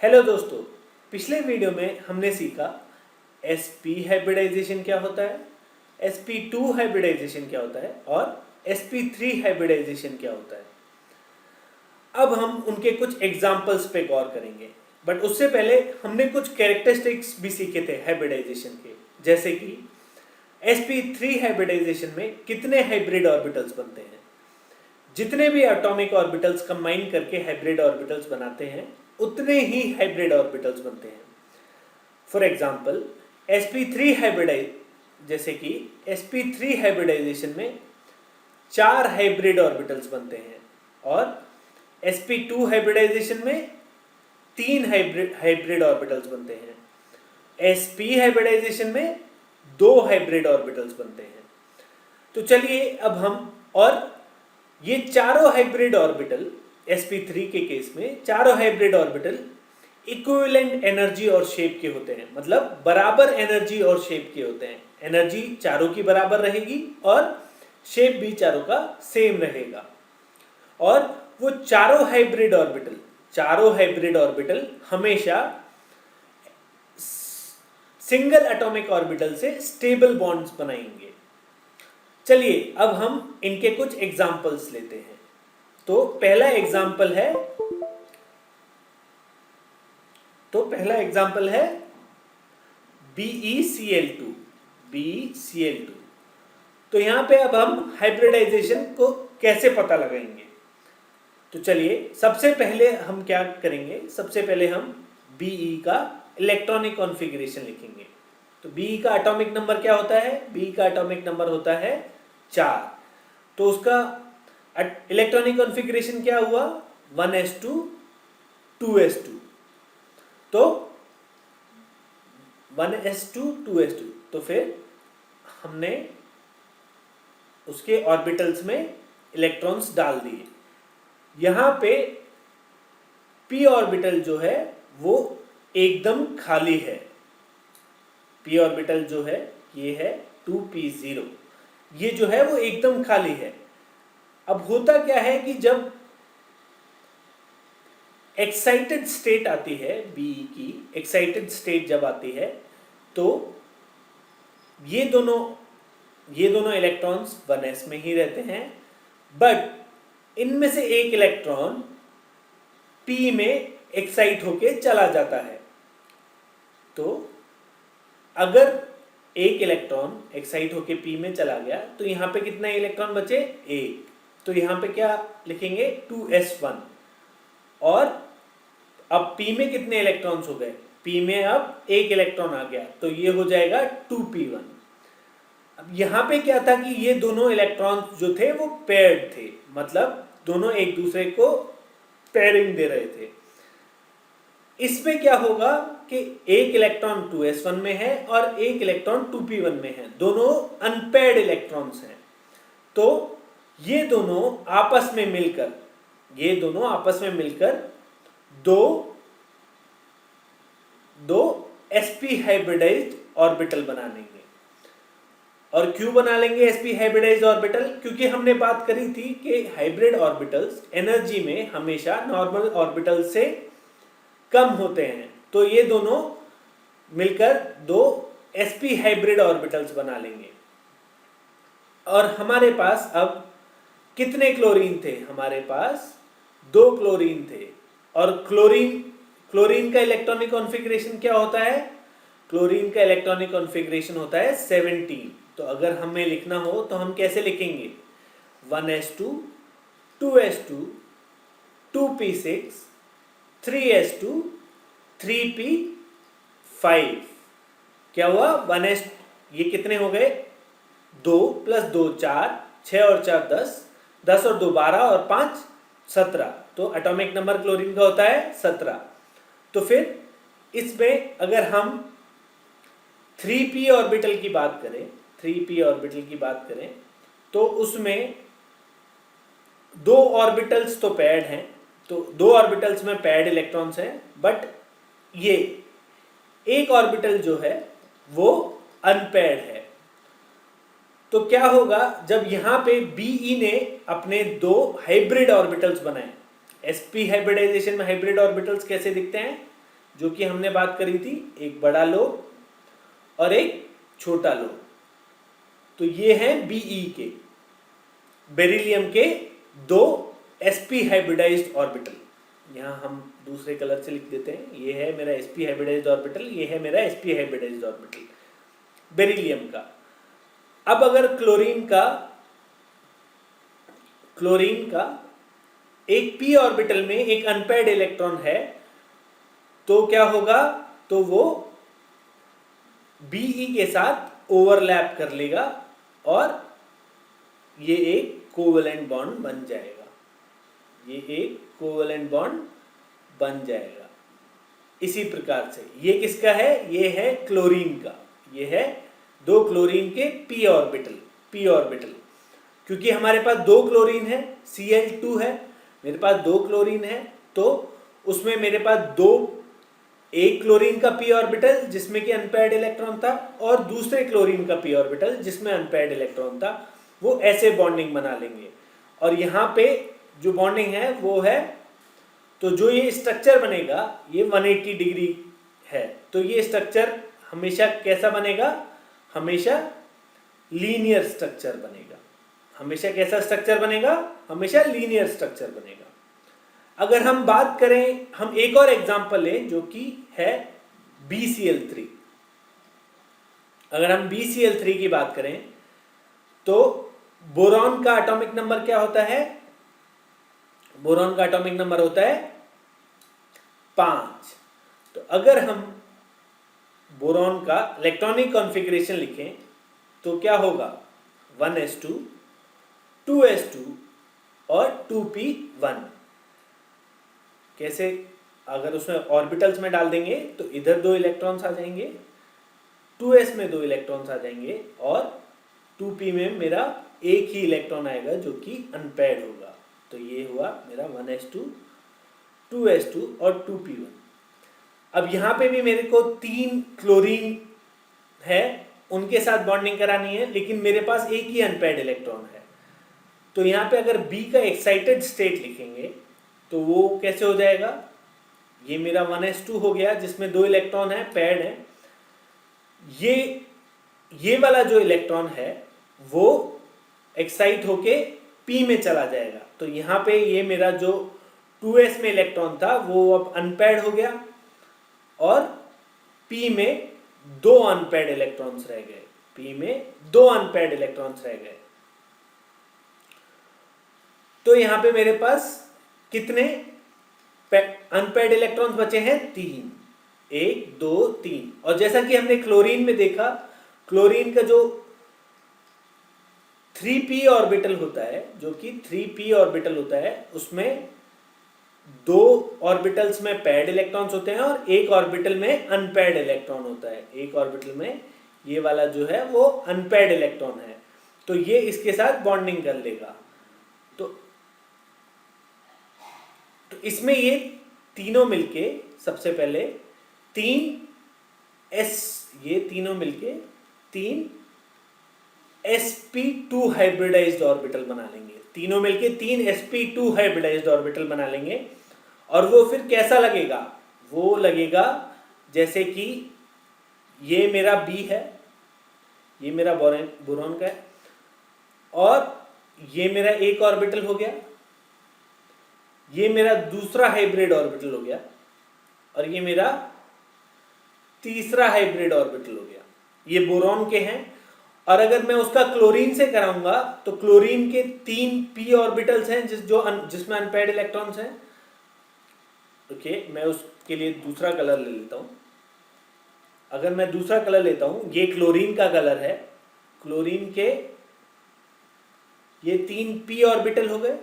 Hello दोस्तों, पिछले video में हमने सीखा sp हाइब्रिडाइजेशन क्या होता है, sp2 हाइब्रिडाइजेशन क्या होता है और sp3 हाइब्रिडाइजेशन क्या होता है। अब हम उनके कुछ एग्जाम्पल्स पे गौर करेंगे, बट उससे पहले हमने कुछ कैरेक्टरिस्टिक्स भी सीखे थे हाइब्रिडाइजेशन के, जैसे कि sp3 हाइब्रिडाइजेशन में कितने हाइब्रिड ऑर्बिटल्स बनते हैं। जितने भी एटॉमिक ऑर्बिटल्स कंबाइन करके हाइब्रिड ऑर्बिटल्स बनाते हैं उतने ही हाइब्रिड ऑर्बिटल्स बनते हैं। फॉर एग्जाम्पल sp3 हाइब्रिडाइज जैसे कि sp3 हाइब्रिडाइजेशन में 4 हाइब्रिड ऑर्बिटल्स बनते हैं और sp2 हाइब्रिडाइजेशन में 3 हाइब्रिड ऑर्बिटल्स बनते हैं। sp हाइब्रिडाइजेशन में 2 हाइब्रिड ऑर्बिटल्स बनते हैं। तो चलिए अब हम, और ये चारों हाइब्रिड ऑर्बिटल sp3 के केस में चारों हाइब्रिड ऑर्बिटल इक्विवेलेंट एनर्जी और शेप के होते हैं, मतलब बराबर एनर्जी और शेप के होते हैं। एनर्जी चारों की बराबर रहेगी और शेप भी चारों का सेम रहेगा। और वो चारों हाइब्रिड ऑर्बिटल हमेशा सिंगल एटॉमिक ऑर्बिटल से स्टेबल बॉन्ड्स बनाएंगे। चलिए अब हम इनके कुछ एग्जाम्पल्स लेते हैं। तो पहला एग्जाम्पल है BeCl2। तो यहां पे अब हम हाइब्रिडाइजेशन को कैसे पता लगाएंगे। तो चलिए सबसे पहले हम क्या करेंगे, सबसे पहले हम Be का इलेक्ट्रॉनिक कॉन्फ़िगरेशन लिखेंगे। तो Be का एटॉमिक नंबर क्या होता है, Be का एटॉमिक नंबर होता है 4। तो उसका इलेक्ट्रॉनिक कॉन्फ़िगरेशन क्या हुआ, 1s2 2s2। तो 1s2 2s2, तो फिर हमने उसके ऑर्बिटल्स में इलेक्ट्रॉन्स डाल दिए। यहां पे p ऑर्बिटल जो है वो एकदम खाली है। p ऑर्बिटल जो है ये है 2p0, ये जो है वो एकदम खाली है। अब होता क्या है कि जब एक्साइटेड स्टेट आती है, Be की एक्साइटेड स्टेट जब आती है, तो ये दोनों इलेक्ट्रॉन्स 1s में ही रहते हैं, बट इनमें से एक इलेक्ट्रॉन p में एक्साइट होके चला जाता है। तो अगर एक इलेक्ट्रॉन एक्साइट होके p में चला गया तो यहां पे कितने इलेक्ट्रॉन बचे, एक। तो यहां पे क्या लिखेंगे, 2s1। और अब p में कितने इलेक्ट्रॉन्स हो गए, p में अब एक इलेक्ट्रॉन आ गया, तो ये हो जाएगा 2p1। अब यहां पे क्या था कि ये दोनों इलेक्ट्रॉन्स जो थे वो पेयर्ड थे, मतलब दोनों एक दूसरे को पेयरिंग दे रहे थे। इसमें क्या होगा कि एक इलेक्ट्रॉन 2s1 में है और एक इलेक्ट्रॉन 2p1 में है, दोनों अनपेयर्ड इलेक्ट्रॉन्स हैं। तो ये दोनों आपस में मिलकर दो sp हाइब्रिडाइज्ड ऑर्बिटल बना लेंगे। और क्यों बना लेंगे sp हाइब्रिडाइज्ड ऑर्बिटल, क्योंकि हमने बात करी थी कि हाइब्रिड ऑर्बिटल्स एनर्जी में हमेशा नॉर्मल ऑर्बिटल से कम होते हैं। तो ये दोनों मिलकर दो sp हाइब्रिड ऑर्बिटल्स बना लेंगे। और हमारे पास अब कितने क्लोरीन थे, हमारे पास 2 क्लोरीन थे। और क्लोरीन का इलेक्ट्रॉनिक कॉन्फ़िगरेशन क्या होता है, क्लोरीन का इलेक्ट्रॉनिक कॉन्फ़िगरेशन होता है 17। तो अगर हमें लिखना हो तो हम कैसे लिखेंगे, 1s2 2s2 2p6 3s2 3p5। क्या हुआ, 1s, ये कितने हो गए, 2 + 2 4, 6 और 4 10, 10 और 2 12 और 5 17। तो एटॉमिक नंबर क्लोरीन का होता है 17। तो फिर इसमें अगर हम 3p ऑर्बिटल की बात करें तो उसमें 2 ऑर्बिटल्स तो पेयर्ड हैं, तो 2 ऑर्बिटल्स में पेयर्ड इलेक्ट्रॉन्स हैं, बट ये एक ऑर्बिटल जो है वो अनपेयर्ड है। तो क्या होगा, जब यहां पे Be ने अपने 2 हाइब्रिड ऑर्बिटल्स बनाए, sp हाइब्रिडाइजेशन में हाइब्रिड ऑर्बिटल्स कैसे दिखते हैं, जो कि हमने बात करी थी, एक बड़ा लोब और एक छोटा लोब। तो ये हैं Be के, बेरिलियम के दो sp हाइब्रिडाइज्ड ऑर्बिटल। यहाँ हम दूसरे कलर से लिख देते हैं, ये है मेरा sp हाइब्रिडाइज्ड ऑर्बिटल, ये है मेरा sp हाइब्रिडाइज्ड ऑर्बिटल बेरिलियम का। अब अगर क्लोरीन का एक p ऑर्बिटल में एक अनपेयर्ड इलेक्ट्रॉन है, तो क्या होगा, तो वो Be के साथ ओवरलैप कर लेगा और ये एक कोवेलेंट बॉन्ड बन जाएगा, ये एक कोवेलेंट बॉन्ड बन जाएगा। इसी प्रकार से ये किसका है, ये है क्लोरीन का, ये है दो क्लोरीन के p ऑर्बिटल। क्योंकि हमारे पास दो क्लोरीन है, Cl2 है, मेरे पास दो क्लोरीन है, तो उसमें मेरे पास एक क्लोरीन का p ऑर्बिटल जिसमें कि अनपेयर्ड इलेक्ट्रॉन था और दूसरे क्लोरीन का p ऑर्बिटल जिसमें अनपेयर्ड इलेक्ट्रॉन था, वो ऐसे बॉन्डिंग बना लेंगे। और यहाँ पे जो बॉन्डिंग है वो है, तो जो ये स्ट्रक्चर बनेगा ये 180 डिग्री है। तो ये स्ट्रक्चर हमेशा कैसा बनेगा, हमेशा लीनियर स्ट्रक्चर बनेगा। हमेशा कैसा स्ट्रक्चर बनेगा, हमेशा लीनियर स्ट्रक्चर बनेगा। अगर हम बात करें, हम एक और एग्जांपल लें जो कि है BCl3। अगर हम BCl3 की बात करें तो बोरॉन का एटॉमिक नंबर क्या होता है, बोरॉन का एटॉमिक नंबर होता है 5। तो अगर हम बोरॉन का इलेक्ट्रॉनिक कॉन्फ़िगरेशन लिखें तो क्या होगा, 1s2 2s2 और 2p1। कैसे, अगर उसमें ऑर्बिटल्स में डाल देंगे तो इधर दो इलेक्ट्रॉन्स आ जाएंगे, 2s में दो इलेक्ट्रॉन्स आ जाएंगे और 2p में मेरा एक ही इलेक्ट्रॉन आएगा जो कि अनपेयर्ड होगा। तो ये हुआ मेरा 1s2 2s2 और 2p1। अब यहाँ पे भी मेरे को 3 क्लोरीन है, उनके साथ बॉन्डिंग करानी है, लेकिन मेरे पास एक ही अनपेयर्ड इलेक्ट्रॉन है। तो यहाँ पे अगर B का एक्साइटेड स्टेट लिखेंगे तो वो कैसे हो जाएगा, ये मेरा 1s2 हो गया जिसमें दो इलेक्ट्रॉन है, पेयर्ड है। ये वाला जो इलेक्ट्रॉन है वो एक्साइट होके P में चला जाएगा। तो यहाँ पे ये मेरा जो 2s में इलेक्ट्रॉन था वो अब अनपेयर्ड हो गया और P में दो अनपेयर्ड इलेक्ट्रॉन्स रह गए, P में दो अनपेयर्ड इलेक्ट्रॉन्स रह गए। तो यहाँ पे मेरे पास कितने अनपेयर्ड इलेक्ट्रॉन्स बचे हैं, 3, 1 2 3। और जैसा कि हमने क्लोरीन में देखा, क्लोरीन का जो 3p ऑर्बिटल होता है, जो कि 3p ऑर्बिटल होता है, उसमें दो ऑर्बिटल्स में पेयर्ड इलेक्ट्रॉन्स होते हैं और एक ऑर्बिटल में अनपेयर्ड इलेक्ट्रॉन होता है। एक ऑर्बिटल में ये वाला जो है वो अनपेयर्ड इलेक्ट्रॉन है, तो ये इसके साथ बॉन्डिंग कर लेगा। तो इसमें ये तीनों मिलके, सबसे पहले ये तीनों मिलके 3 sp2 हाइब्रिडाइज्ड ऑर्बिटल बना लेंगे। तीनों मिलके 3 sp2 हाइब्रिडाइज्ड ऑर्बिटल बना लेंगे। और वो फिर कैसा लगेगा, वो लगेगा जैसे कि ये मेरा B है, ये मेरा बोरॉन का है, और ये मेरा एक ऑर्बिटल हो गया, ये मेरा दूसरा हाइब्रिड ऑर्बिटल हो गया, और ये मेरा तीसरा हाइब्रिड ऑर्बिटल हो गया। ये बोरॉन के हैं। और अगर मैं उसका क्लोरीन से कराऊंगा तो क्लोरीन के 3 p ऑर्बिटल्स हैं जिसमें अनपेयर्ड इलेक्ट्रॉन्स हैं। ओके, मैं उसके लिए दूसरा कलर ले लेता हूं। अगर मैं दूसरा कलर लेता हूं, ये क्लोरीन का कलर है, क्लोरीन के ये 3 p ऑर्बिटल हो गए,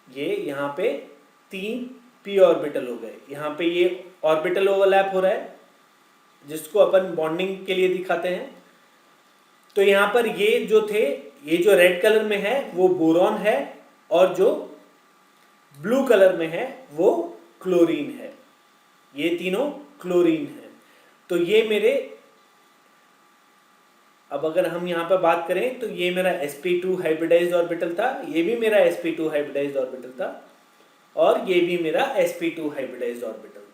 ये यहाँ पे 3 p ऑर्बिटल हो गए। यहाँ पे ये ऑर्बिटल ओवरलैप हो रहा है जिसको अपन बॉन्डिंग के लिए दिखाते हैं। तो यहाँ पर ये जो थे, ये जो रेड कलर में है वो बोरॉन है, और जो ब्लू कलर में है वो क्लोरीन है। ये तीनों क्लोरीन है। तो ये मेरे, अब अगर हम यहाँ पर बात करें तो ये मेरा sp2 हाइब्रिडाइज्ड ऑर्बिटल था, ये भी मेरा sp2 हाइब्रिडाइज्ड ऑर्बिटल था, और ये भी मेरा sp2 हाइब्रिडाइज्ड ऑर्बिटल।